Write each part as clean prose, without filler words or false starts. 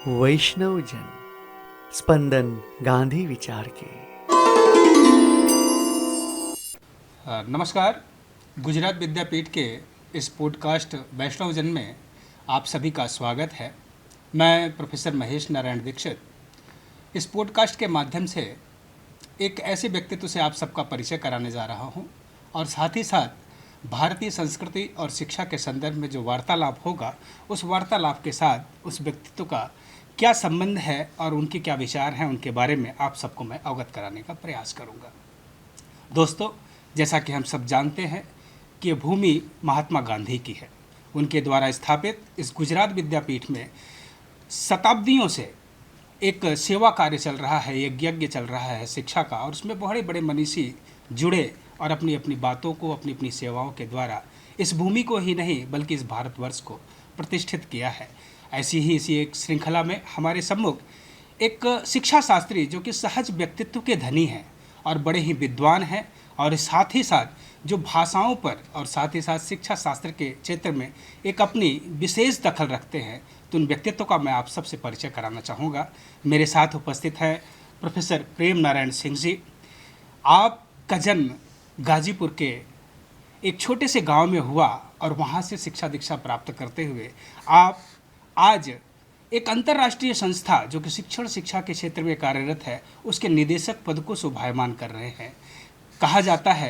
वैष्णव जन स्पंदन गांधी विचार के। नमस्कार। गुजरात विद्यापीठ के इस पॉडकास्ट वैष्णव जन में आप सभी का स्वागत है। मैं प्रोफेसर महेश नारायण दीक्षित इस पॉडकास्ट के माध्यम से एक ऐसे व्यक्तित्व से आप सबका परिचय कराने जा रहा हूं और साथ ही साथ भारतीय संस्कृति और शिक्षा के संदर्भ में जो वार्तालाप होगा उस वार्तालाप के साथ उस व्यक्तित्व का क्या संबंध है और उनके क्या विचार हैं उनके बारे में आप सबको मैं अवगत कराने का प्रयास करूंगा। दोस्तों, जैसा कि हम सब जानते हैं कि ये भूमि महात्मा गांधी की है। उनके द्वारा स्थापित इस गुजरात विद्यापीठ में शताब्दियों से एक सेवा कार्य चल रहा है, एक यज्ञ चल रहा है शिक्षा का, और उसमें बड़े बड़े मनीषी जुड़े और अपनी अपनी बातों को, अपनी अपनी सेवाओं के द्वारा इस भूमि को ही नहीं बल्कि इस भारतवर्ष को प्रतिष्ठित किया है। ऐसी ही इसी एक श्रृंखला में हमारे सम्मुख एक शिक्षा शास्त्री जो कि सहज व्यक्तित्व के धनी हैं और बड़े ही विद्वान हैं और साथ ही साथ जो भाषाओं पर और साथ ही साथ शिक्षा शास्त्र के क्षेत्र में एक अपनी विशेष दखल रखते हैं, तो उन व्यक्तित्व का मैं आप सबसे परिचय कराना चाहूँगा। मेरे साथ उपस्थित है प्रोफेसर प्रेम नारायण सिंह जी। आपका जन्म गाजीपुर के एक छोटे से गांव में हुआ और वहां से शिक्षा दीक्षा प्राप्त करते हुए आप आज एक अंतर्राष्ट्रीय संस्था जो कि शिक्षा के क्षेत्र में कार्यरत है उसके निदेशक पद को शोभायमान कर रहे हैं। कहा जाता है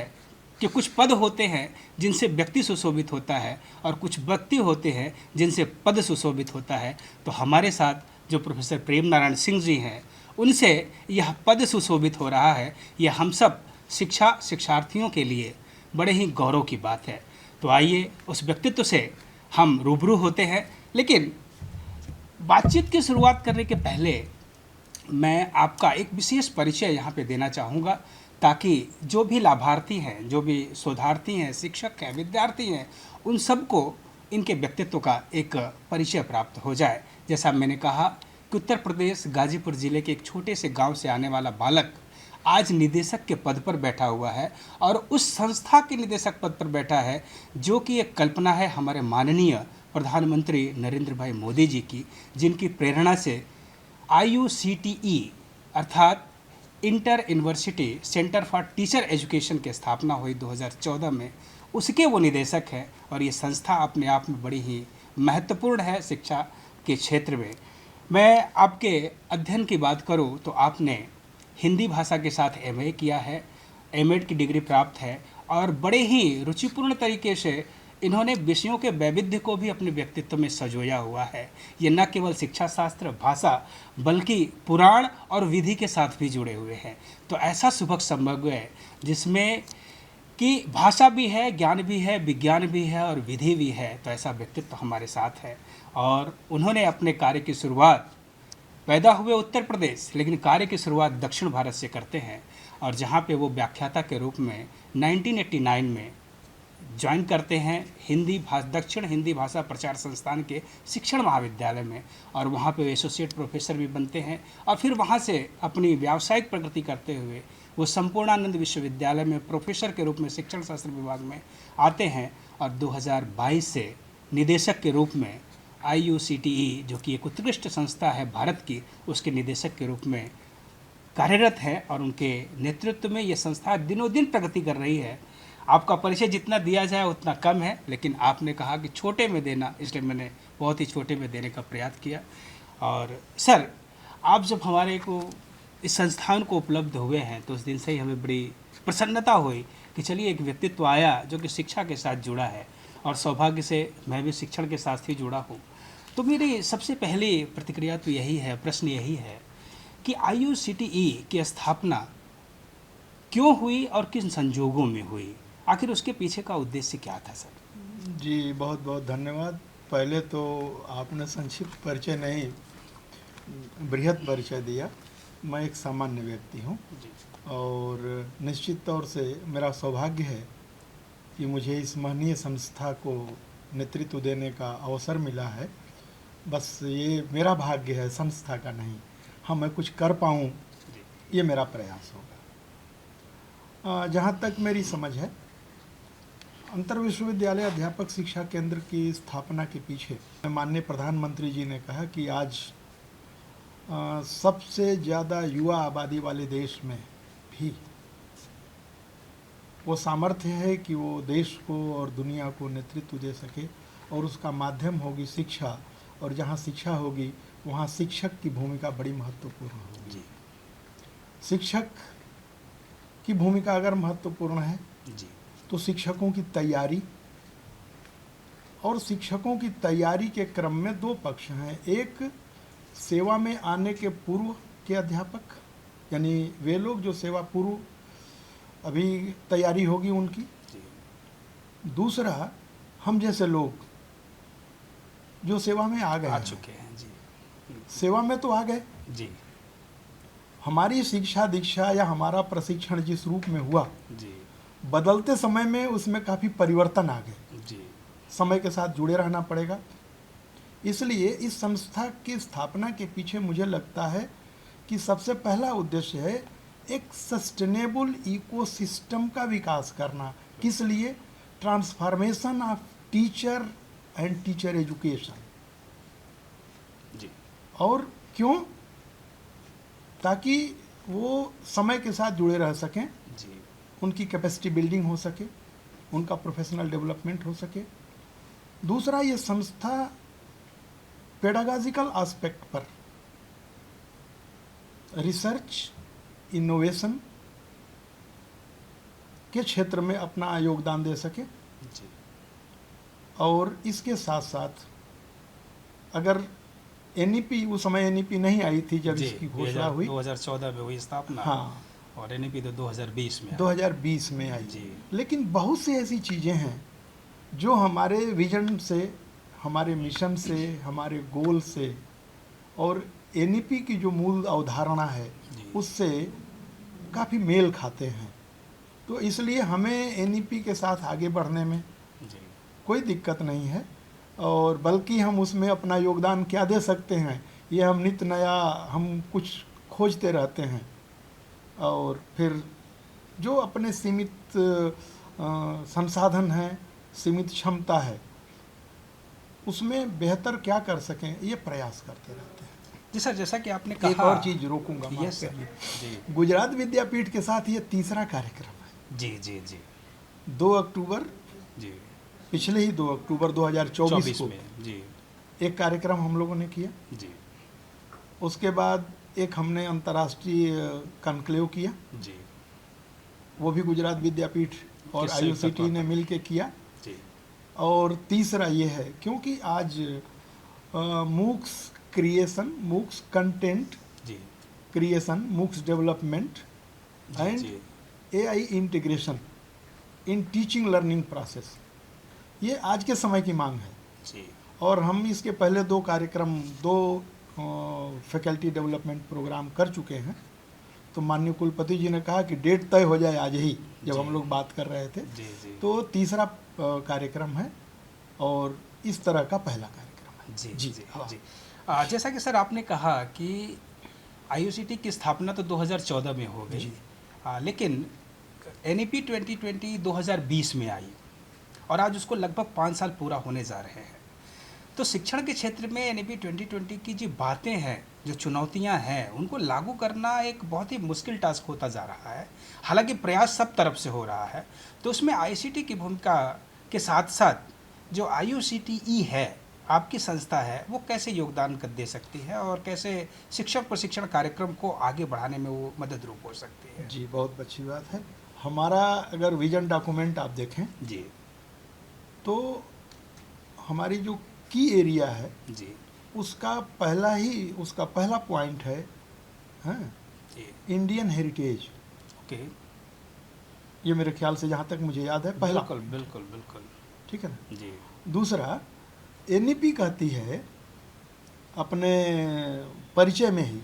कि कुछ पद होते हैं जिनसे व्यक्ति सुशोभित होता है और कुछ व्यक्ति होते हैं जिनसे पद सुशोभित होता है। तो हमारे साथ जो प्रोफेसर प्रेम नारायण सिंह जी हैं उनसे यह पद सुशोभित हो रहा है, यह हम सब शिक्षार्थियों के लिए बड़े ही गौरव की बात है। तो आइए उस व्यक्तित्व से हम रूबरू होते हैं। लेकिन बातचीत की शुरुआत करने के पहले मैं आपका एक विशेष परिचय यहाँ पे देना चाहूँगा ताकि जो भी लाभार्थी हैं, जो भी शोधार्थी हैं, शिक्षक हैं, विद्यार्थी हैं, उन सबको इनके व्यक्तित्व का एक परिचय प्राप्त हो जाए। जैसा मैंने कहा कि उत्तर प्रदेश गाजीपुर ज़िले के एक छोटे से गांव से आने वाला बालक आज निदेशक के पद पर बैठा हुआ है और उस संस्था के निदेशक पद पर बैठा है जो कि एक कल्पना है हमारे माननीय प्रधानमंत्री नरेंद्र भाई मोदी जी की, जिनकी प्रेरणा से IUCTE अर्थात inter university centre for teacher education की स्थापना हुई 2014 में। उसके वो निदेशक हैं और ये संस्था अपने आप में बड़ी ही महत्वपूर्ण है शिक्षा के क्षेत्र में। मैं आपके अध्ययन की बात करूं तो आपने हिंदी भाषा के साथ MA किया है, M.Ed की डिग्री प्राप्त है और बड़े ही रुचिपूर्ण तरीके से इन्होंने विषयों के वैविध्य को भी अपने व्यक्तित्व में संजोया हुआ है। ये न केवल शिक्षा शास्त्र, भाषा, बल्कि पुराण और विधि के साथ भी जुड़े हुए हैं। तो ऐसा सुभग समन्वय है जिसमें कि भाषा भी है, ज्ञान भी है, विज्ञान भी है और विधि भी है। तो ऐसा व्यक्तित्व हमारे साथ है और उन्होंने अपने कार्य की शुरुआत पैदा हुए उत्तर प्रदेश लेकिन कार्य की शुरुआत दक्षिण भारत से करते हैं और जहाँ पे वो व्याख्याता के रूप में 1989 में ज्वाइन करते हैं दक्षिण हिंदी भाषा प्रचार संस्थान के शिक्षण महाविद्यालय में और वहाँ पे एसोसिएट प्रोफेसर भी बनते हैं और फिर वहाँ से अपनी व्यावसायिक प्रगति करते हुए वो संपूर्णानंद विश्वविद्यालय में प्रोफेसर के रूप में शिक्षण शास्त्र विभाग में आते हैं और 2022 से निदेशक के रूप में IUCTE जो कि एक उत्कृष्ट संस्था है भारत की, उसके निदेशक के रूप में कार्यरत है और उनके नेतृत्व में ये संस्था दिनों दिन प्रगति कर रही है। आपका परिचय जितना दिया जाए उतना कम है, लेकिन आपने कहा कि छोटे में देना, इसलिए मैंने बहुत ही छोटे में देने का प्रयास किया। और सर, आप जब हमारे को इस संस्थान को उपलब्ध हुए हैं तो उस दिन से ही हमें बड़ी प्रसन्नता हुई कि चलिए एक व्यक्तित्व आया जो कि शिक्षा के साथ जुड़ा है और सौभाग्य से मैं भी शिक्षण के साथ ही जुड़ा हूँ। तो मेरी सबसे पहली प्रतिक्रिया तो यही है, प्रश्न यही है कि IUCTE की स्थापना क्यों हुई और किन संजोगों में हुई? आखिर उसके पीछे का उद्देश्य क्या था सर? जी, बहुत बहुत धन्यवाद। पहले तो आपने संक्षिप्त परिचय नहीं, बृहद परिचय दिया। मैं एक सामान्य व्यक्ति हूँ और निश्चित तौर से मेरा सौभाग्य है कि मुझे इस महनीय संस्था को नेतृत्व देने का अवसर मिला है। बस ये मेरा भाग्य है, संस्था का नहीं। हाँ, मैं कुछ कर पाऊँ ये मेरा प्रयास होगा। जहाँ तक मेरी समझ है, अंतर विश्वविद्यालय अध्यापक शिक्षा केंद्र की स्थापना के पीछे माननीय प्रधानमंत्री जी ने कहा कि आज सबसे ज़्यादा युवा आबादी वाले देश में भी वो सामर्थ्य है कि वो देश को और दुनिया को नेतृत्व दे सके, और उसका माध्यम होगी शिक्षा, और जहाँ शिक्षा होगी वहाँ शिक्षक की भूमिका बड़ी महत्वपूर्ण होगी। जी शिक्षक की भूमिका अगर महत्वपूर्ण है जी तो शिक्षकों की तैयारी, और शिक्षकों की तैयारी के क्रम में दो पक्ष हैं। एक सेवा में आने के पूर्व के अध्यापक, यानी वे लोग जो सेवा पूर्व अभी तैयारी होगी उनकी। जी दूसरा हम जैसे लोग जो सेवा में आ गए आ हैं। चुके हैं। जी सेवा में तो आ गए, जी हमारी शिक्षा दीक्षा या हमारा प्रशिक्षण जिस रूप में हुआ, जी बदलते समय में उसमें काफ़ी परिवर्तन आ गए। जी समय के साथ जुड़े रहना पड़ेगा। इसलिए इस संस्था की स्थापना के पीछे मुझे लगता है कि सबसे पहला उद्देश्य है एक सस्टेनेबल इकोसिस्टम का विकास करना। किस लिए? Transformation of teacher and teacher education. जी और क्यों? ताकि वो समय के साथ जुड़े रह सकें, जी उनकी कैपेसिटी बिल्डिंग हो सके, उनका प्रोफेशनल डेवलपमेंट हो सके। दूसरा, ये संस्था पेडागॉजिकल एस्पेक्ट पर रिसर्च इनोवेशन के क्षेत्र में अपना योगदान दे सके, जी और इसके साथ साथ अगर एनईपी, उस समय एनईपी नहीं आई थी जब जी, इसकी घोषणा हुई, 2014 में हुई स्थापना। हाँ, और एनईपी तो 2020 में आई। 2020 में आई। जी लेकिन बहुत सी ऐसी चीज़ें हैं जो हमारे विजन से, हमारे मिशन से, हमारे गोल से, और एनईपी की जो मूल अवधारणा है जी उससे काफ़ी मेल खाते हैं। तो इसलिए हमें एनईपी के साथ आगे बढ़ने में जी कोई दिक्कत नहीं है, और बल्कि हम उसमें अपना योगदान क्या दे सकते हैं, ये हम नित्य नया हम कुछ खोजते रहते हैं, और फिर जो अपने सीमित संसाधन हैं, सीमित क्षमता है, उसमें बेहतर क्या कर सकें ये प्रयास करते रहते हैं। जी सर, जैसा कि आपने कहा, एक और चीज़ रोकूंगा, माफ यस सर। करिए। जी गुजरात विद्यापीठ के साथ ये तीसरा कार्यक्रम है। जी जी जी 2 अक्टूबर, जी पिछले ही 2 अक्टूबर 2024 24 को में। जी एक कार्यक्रम हम लोगों ने किया। जी उसके बाद एक हमने अंतर्राष्ट्रीय कॉन्क्लेव किया, जी वो भी गुजरात विद्यापीठ और किस संयुक्त आईयूसीटी ने तत्वाधान? मिल के किया। जी और तीसरा ये है, क्योंकि आज मूक्स क्रिएशन, मूक्स कंटेंट जी क्रिएशन, मूक्स डेवलपमेंट जी एंड जी AI integration in teaching learning process, ये आज के समय की मांग है। जी और हम इसके पहले 2 कार्यक्रम, 2 फैकल्टी डेवलपमेंट प्रोग्राम कर चुके हैं। तो माननीय कुलपति जी ने कहा कि डेट तय हो जाए आज ही, जब जी। हम लोग बात कर रहे थे। जी जी तो तीसरा कार्यक्रम है, और इस तरह का पहला कार्यक्रम है। जी जी, जी हाँ। जी जैसा कि सर आपने कहा कि आईयूसीटी की स्थापना तो 2014 में हो गई, जी। लेकिन एनईपी 2020 2020 में आई, और आज उसको लगभग 5 साल पूरा होने जा रहे हैं। तो शिक्षण के क्षेत्र में एनईपी 2020 की जो बातें हैं, जो चुनौतियां हैं, उनको लागू करना एक बहुत ही मुश्किल टास्क होता जा रहा है। हालांकि प्रयास सब तरफ से हो रहा है। तो उसमें आईसीटी की भूमिका के साथ साथ जो आईयूसीटीई है, आपकी संस्था है, वो कैसे योगदान कर दे सकती है, और कैसे शिक्षक प्रशिक्षण कार्यक्रम को आगे बढ़ाने में वो मदद रूप हो सकती है? जी, बहुत अच्छी बात है। हमारा अगर विजन डॉक्यूमेंट आप देखें जी तो हमारी जो की एरिया है जी उसका पहला पॉइंट है, हाँ, जी इंडियन हेरिटेज। ओके, ये मेरे ख्याल से जहाँ तक मुझे याद है पहला, बिल्कुल बिल्कुल बिल्कुल। ठीक है ना। जी दूसरा, एनईपी कहती है अपने परिचय में ही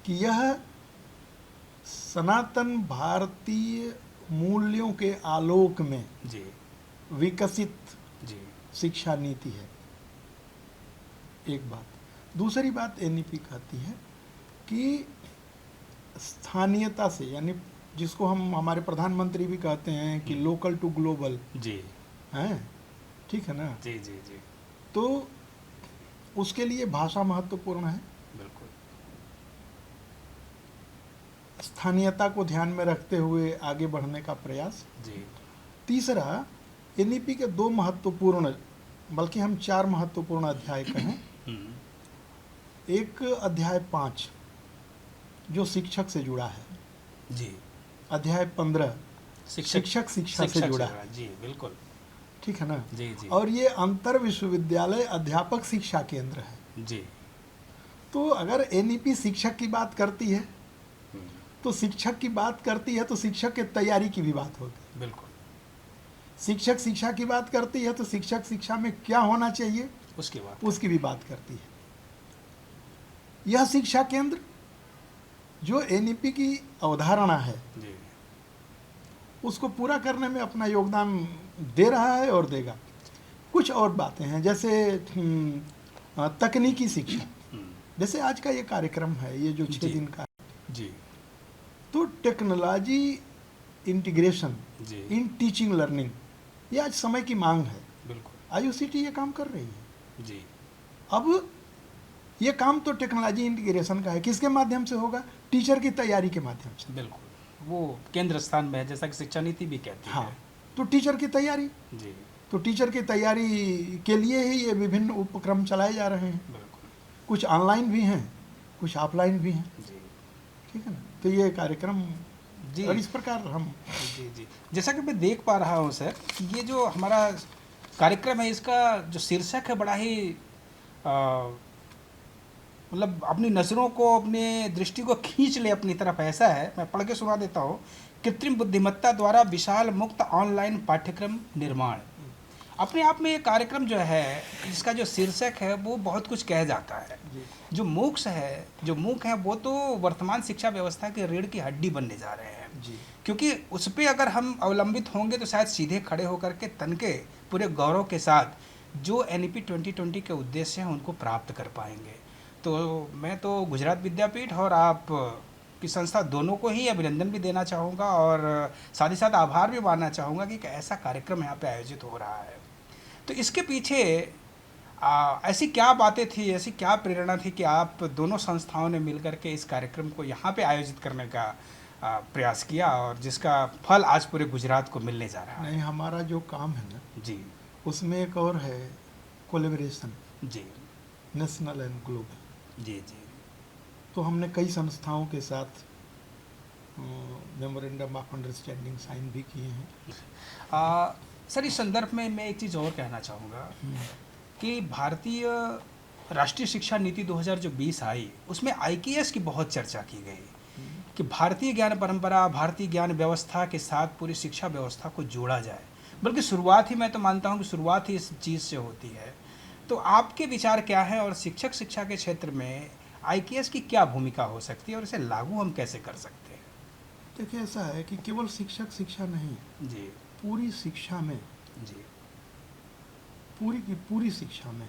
कि यह सनातन भारतीय मूल्यों के आलोक में जी विकसित जी शिक्षा नीति है, एक बात। दूसरी बात एनईपी कहती है कि स्थानीयता से, यानी जिसको हम हमारे प्रधानमंत्री भी कहते हैं कि लोकल टू ग्लोबल, जी हैं, ठीक है ना। जी जी जी तो उसके लिए भाषा महत्वपूर्ण है, बिल्कुल। स्थानीयता को ध्यान में रखते हुए आगे बढ़ने का प्रयास। जी। तीसरा, एनईपी के 2 महत्वपूर्ण, बल्कि हम 4 महत्वपूर्ण अध्याय कहें। एक अध्याय 5 जो शिक्षक से जुड़ा है। जी। अध्याय 15 शिक्षक शिक्षा से जुड़ा है। जी बिल्कुल। ठीक है ना। जी जी। और ये अंतर विश्वविद्यालय अध्यापक शिक्षा केंद्र है। जी। तो अगर एनईपी शिक्षक की बात करती है तो शिक्षक की बात करती है तो शिक्षक के तैयारी की भी बात होती है। बिल्कुल। शिक्षक शिक्षा की बात करती है तो शिक्षक शिक्षा में क्या होना चाहिए उसकी भी बात करती है। यह शिक्षा केंद्र जो एनईपी की अवधारणा है जी। उसको पूरा करने में अपना योगदान दे रहा है और देगा। कुछ और बातें हैं, जैसे तकनीकी शिक्षा। जैसे आज का ये कार्यक्रम है, ये जो 6 दिन का जी, तो technology integration in teaching learning, ये आज समय की मांग है। बिल्कुल। आईयूसीटी ये काम कर रही है। जी। अब ये काम तो टेक्नोलॉजी इंटीग्रेशन का है, किसके माध्यम से होगा? टीचर की तैयारी के माध्यम से। बिल्कुल, वो केंद्र स्थान में है, जैसा कि शिक्षा नीति भी कहती है। हाँ, तो टीचर की तैयारी। जी। तो टीचर की तैयारी के लिए ही ये विभिन्न उपक्रम चलाए जा रहे हैं। बिल्कुल। कुछ ऑनलाइन भी हैं, कुछ ऑफलाइन भी हैं। जी। ठीक है ना। तो ये कार्यक्रम जी, और इस प्रकार हम जी जी, जैसा कि मैं देख पा रहा हूँ सर कि ये जो हमारा कार्यक्रम है इसका जो शीर्षक है बड़ा ही मतलब अपनी नज़रों को, अपने दृष्टि को खींच ले अपनी तरफ, ऐसा है। मैं पढ़ के सुना देता हूँ। कृत्रिम बुद्धिमत्ता द्वारा विशाल मुक्त ऑनलाइन पाठ्यक्रम निर्माण। अपने आप में ये कार्यक्रम जो है, इसका जो शीर्षक है वो बहुत कुछ कह जाता है। जो मूक है वो तो वर्तमान शिक्षा व्यवस्था के रीढ़ की हड्डी बनने जा रहे हैं जी। क्योंकि उस पर अगर हम अवलंबित होंगे तो शायद सीधे खड़े होकर के तन के पूरे गौरव के साथ जो एनईपी 2020 के उद्देश्य हैं उनको प्राप्त कर पाएंगे। तो मैं तो गुजरात विद्यापीठ और आप की संस्था दोनों को ही अभिनंदन भी देना चाहूँगा और साथ ही साथ आभार भी मानना चाहूँगा कि एक ऐसा कार्यक्रम यहाँ पे आयोजित हो रहा है। तो इसके पीछे ऐसी क्या बातें थी, ऐसी क्या प्रेरणा थी कि आप दोनों संस्थाओं ने मिलकर के इस कार्यक्रम को यहाँ पे आयोजित करने का प्रयास किया और जिसका फल आज पूरे गुजरात को मिलने जा रहा है? नहीं, हमारा जो काम है ना जी, उसमें एक और है कोलैबोरेशन, जी, नेशनल एंड ग्लोबल। जी जी। तो हमने कई संस्थाओं के साथ मेमोरेंडम ऑफ अंडरस्टैंडिंग साइन भी किए हैं। सर, इस संदर्भ में मैं एक चीज़ और कहना चाहूँगा कि भारतीय राष्ट्रीय शिक्षा नीति 2020 आई, उसमें आईकेएस की बहुत चर्चा की गई कि भारतीय ज्ञान परंपरा, भारतीय ज्ञान व्यवस्था के साथ पूरी शिक्षा व्यवस्था को जोड़ा जाए। बल्कि शुरुआत ही, मैं तो मानता हूँ कि शुरुआत ही इस चीज़ से होती है। तो आपके विचार क्या हैं और शिक्षक शिक्षा के क्षेत्र में आईकेएस की क्या भूमिका हो सकती है और इसे लागू हम कैसे कर सकते हैं? देखिए, ऐसा है कि केवल शिक्षक शिक्षा नहीं जी, पूरी शिक्षा में, जी, पूरी की पूरी शिक्षा में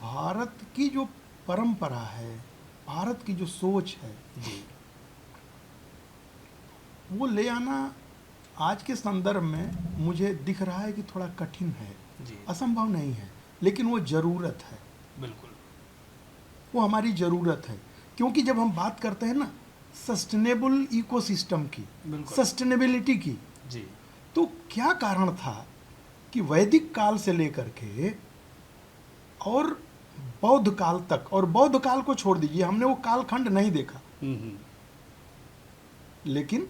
भारत की जो परंपरा है, भारत की जो सोच है, जी, वो ले आना आज के संदर्भ में मुझे दिख रहा है कि थोड़ा कठिन है। जी, असंभव नहीं है, लेकिन वो ज़रूरत है। बिल्कुल। वो हमारी ज़रूरत है, क्योंकि जब हम बात करते हैं ना सस्टेनेबल इकोसिस्टम की, बिल्कुल। सस्टेनेबिलिटी की, जी, तो क्या कारण था कि वैदिक काल से लेकर के और बौद्ध काल तक, और बौद्ध काल को छोड़ दीजिए, हमने वो कालखंड नहीं देखा, लेकिन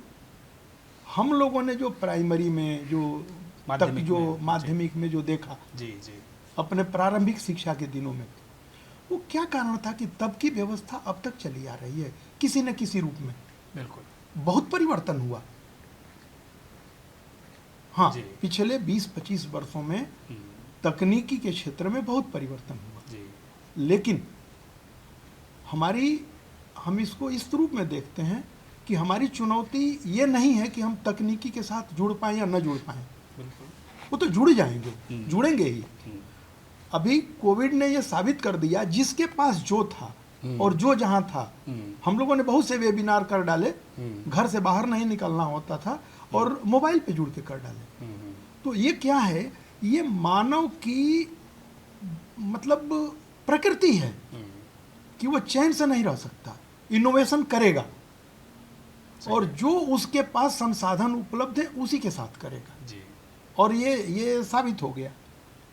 हम लोगों ने जो प्राइमरी में जो माध्यमिक में जो देखा, जी, जी, अपने प्रारंभिक शिक्षा के दिनों में, वो क्या कारण था कि तब की व्यवस्था अब तक चली आ रही है किसी न किसी रूप में। बिल्कुल। बहुत परिवर्तन हुआ। हाँ, जी। पिछले 20-25 वर्षों में तकनीकी के क्षेत्र में बहुत परिवर्तन हुआ। जी, लेकिन हम इसको इस रूप में देखते हैं कि हमारी चुनौती ये नहीं है कि हम तकनीकी के साथ जुड़ पाएं या न जुड़ पाएं। बिल्कुल। वो तो जुड़ जाएंगे, जुड़ेंगे ही। अभी कोविड ने ये साबित कर दिया, जिसके पास जो था और जो जहाँ था, हम लोगों ने बहुत से वेबिनार कर डाले, घर से बाहर नहीं निकलना होता था और मोबाइल पे जुड़ के कर डाले। तो ये क्या है? ये मानव की मतलब प्रकृति है कि वो चैन से नहीं रह सकता। इनोवेशन करेगा, और जो उसके पास संसाधन उपलब्ध है उसी के साथ करेगा। जी और ये साबित हो गया,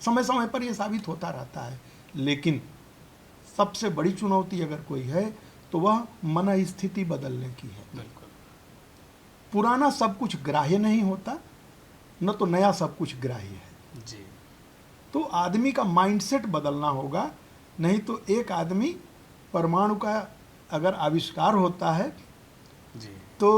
समय समय पर ये साबित होता रहता है। लेकिन सबसे बड़ी चुनौती अगर कोई है तो वह मन स्थिति बदलने की है। बिल्कुल। पुराना सब कुछ ग्राह्य नहीं होता, न तो नया सब कुछ ग्राह्य है। जी तो आदमी का माइंडसेट बदलना होगा, नहीं तो एक आदमी, परमाणु का अगर आविष्कार होता है जी तो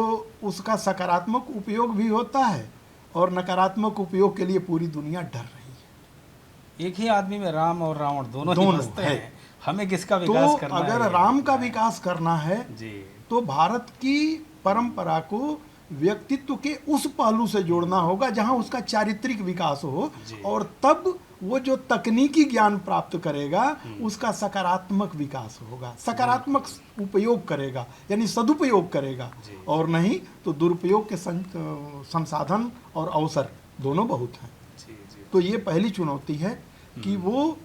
उसका सकारात्मक उपयोग भी होता है और नकारात्मक उपयोग के लिए पूरी दुनिया डर रही है। एक ही आदमी में राम और रावण दोनों ही दोनों बसते है। हैं। हमें किसका तो विकास करना है? अगर ये राम का देखना है। विकास करना है जी तो भारत की परंपरा को व्यक्तित्व के उस पहलू से जोड़ना होगा जहां उसका चारित्रिक विकास हो, जी। और तब वो जो तकनीकी ज्ञान प्राप्त करेगा उसका सकारात्मक विकास होगा, सकारात्मक उपयोग करेगा, यानी सदुपयोग करेगा। जी। और नहीं तो दुरुपयोग के संसाधन और अवसर दोनों बहुत हैं। जी जी तो ये पहली चुनौती है कि वो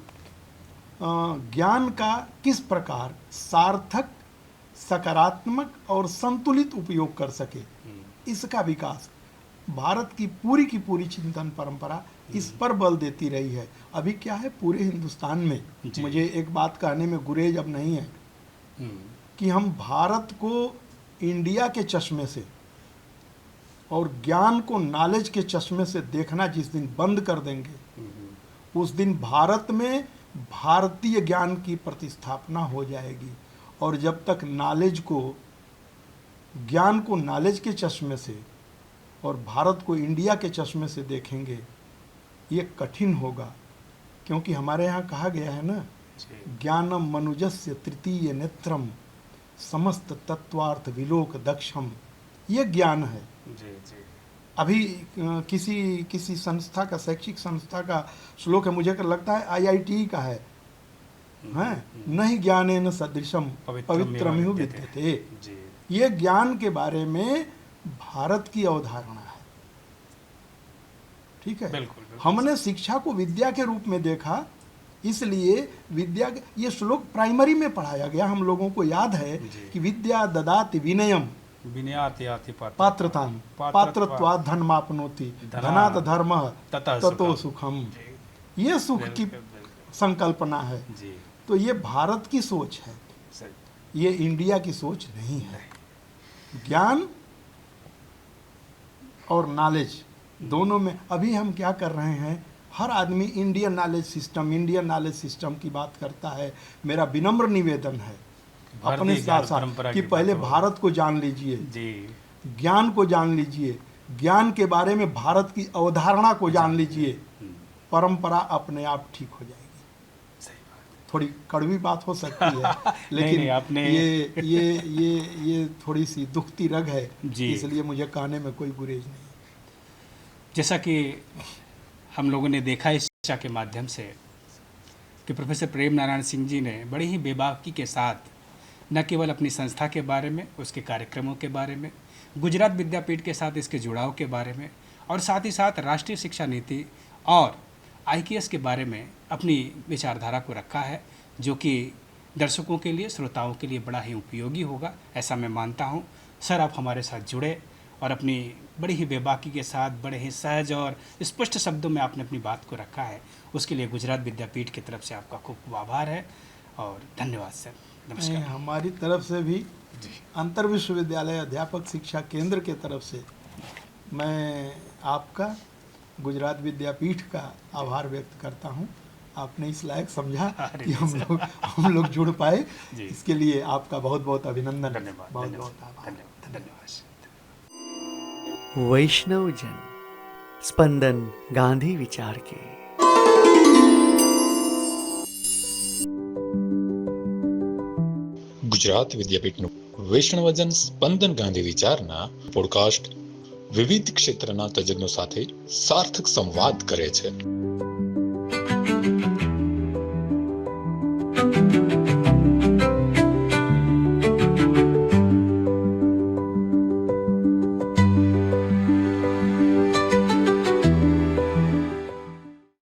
ज्ञान का किस प्रकार सार्थक, सकारात्मक और संतुलित उपयोग कर सके, इसका विकास। भारत की पूरी चिंतन परंपरा इस पर बल देती रही है। अभी क्या है, पूरे हिंदुस्तान में जी। मुझे एक बात कहने में गुरेज अब नहीं है हम्म, कि हम भारत को इंडिया के चश्मे से और ज्ञान को नॉलेज के चश्मे से देखना जिस दिन बंद कर देंगे, उस दिन भारत में भारतीय ज्ञान की प्रतिस्थापना हो जाएगी। और जब तक नॉलेज को, ज्ञान को नॉलेज के चश्मे से और भारत को इंडिया के चश्मे से देखेंगे, ये कठिन होगा। क्योंकि हमारे यहाँ कहा गया है ना, जी ज्ञानम मनुजस्य तृतीय नेत्रम समस्त तत्वार्थ विलोक दक्षम, ये ज्ञान है। जी जी अभी किसी संस्था का, शैक्षिक संस्था का श्लोक है, मुझे लगता है आईआईटी का है, हैं, नहीं ज्ञानेन सदृशम पवित्रमिह विद्यते। जी ये ज्ञान के बारे में भारत की अवधारणा है, ठीक है। बिल्कुल, बिल्कुल। हमने शिक्षा को विद्या के रूप में देखा, इसलिए विद्या, ये श्लोक प्राइमरी में पढ़ाया गया, हम लोगों को याद है जी। कि विद्या ददाति विनयम विनयाति याति पात्रताम पात्रत्वात् धनमाप्नोति धनात् धर्मः ततः ततो सुखम। सुखम। जी, ये सुख की बिल्कुल, बिल्कुल। संकल्पना है। जी तो ये भारत की सोच है, सही। ये इंडिया की सोच नहीं है। ज्ञान और नॉलेज दोनों में अभी हम क्या कर रहे हैं, हर आदमी इंडियन नॉलेज सिस्टम की बात करता है। मेरा विनम्र निवेदन है अपने साथ साथ कि पहले भारत को जान लीजिए, जी ज्ञान को जान लीजिए, ज्ञान के बारे में भारत की अवधारणा को जान लीजिए, परंपरा अपने आप ठीक हो जाएगी। सही बात। थोड़ी कड़वी बात हो सकती है लेकिन नहीं, आपने ये थोड़ी सी दुखती रग है, जी। इसलिए मुझे कहने में कोई गुरेज नहीं। जैसा कि हम लोगों ने देखा इस चर्चा के माध्यम से कि प्रोफेसर प्रेम नारायण सिंह जी ने बड़ी ही बेबाकी के साथ न केवल अपनी संस्था के बारे में, उसके कार्यक्रमों के बारे में, गुजरात विद्यापीठ के साथ इसके जुड़ाव के बारे में, और साथ ही साथ राष्ट्रीय शिक्षा नीति और IKS के बारे में अपनी विचारधारा को रखा है, जो कि दर्शकों के लिए, श्रोताओं के लिए बड़ा ही उपयोगी होगा, ऐसा मैं मानता हूँ। सर, आप हमारे साथ जुड़े और अपनी बड़ी ही बेबाकी के साथ, बड़े ही सहज और स्पष्ट शब्दों में आपने अपनी बात को रखा है, उसके लिए गुजरात विद्यापीठ की तरफ से आपका खूब खूब आभार है और धन्यवाद सर। नमस्कार। हमारी तरफ से भी, जी अंतर विश्वविद्यालय अध्यापक शिक्षा केंद्र के तरफ से मैं आपका, गुजरात विद्यापीठ का आभार व्यक्त करता हूं। आपने इस लायक समझा अरे कि हम लोग जुड़ पाए, जी। इसके लिए आपका बहुत बहुत अभिनंदन, धन्यवाद, बहुत धन्यवाद, बहुत आभार। धन्यवाद। वैष्णव जन, स्पंदन गांधी विचार के। ગુજરાત વિદ્યાપીઠનું વૈષ્ણવજન સ્પંદન ગાંધી વિચારના પોડકાસ્ટ વિવિધ ક્ષેત્રના તજજ્ઞો સાથે સાર્થક સંવાદ કરે છે।